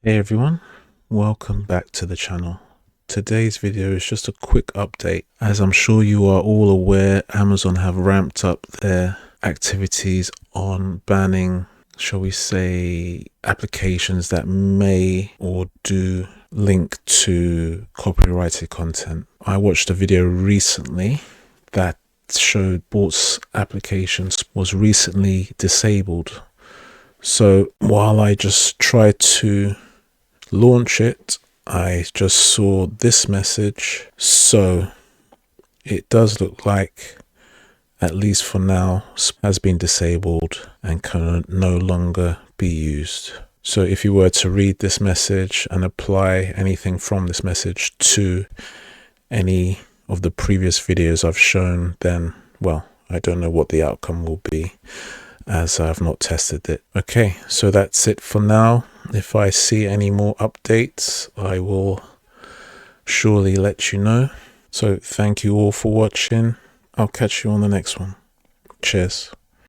Hey everyone, welcome back to the channel. Today's video is just a quick update. As I'm sure you are all aware, Amazon have ramped up their activities on banning, shall we say, applications that may or do link to copyrighted content. I watched a video recently that showed Sports applications was recently disabled. So while I just tried to launch it, I just saw this message. So it does look like, at least for now, has been disabled and can no longer be used. So if you were to read this message and apply anything from this message to any of the previous videos I've shown, then, well, I don't know what the outcome will be, as I've not tested it. Okay, so that's it for now. If I see any more updates, I will surely let you know. So thank you all for watching. I'll catch you on the next one. Cheers.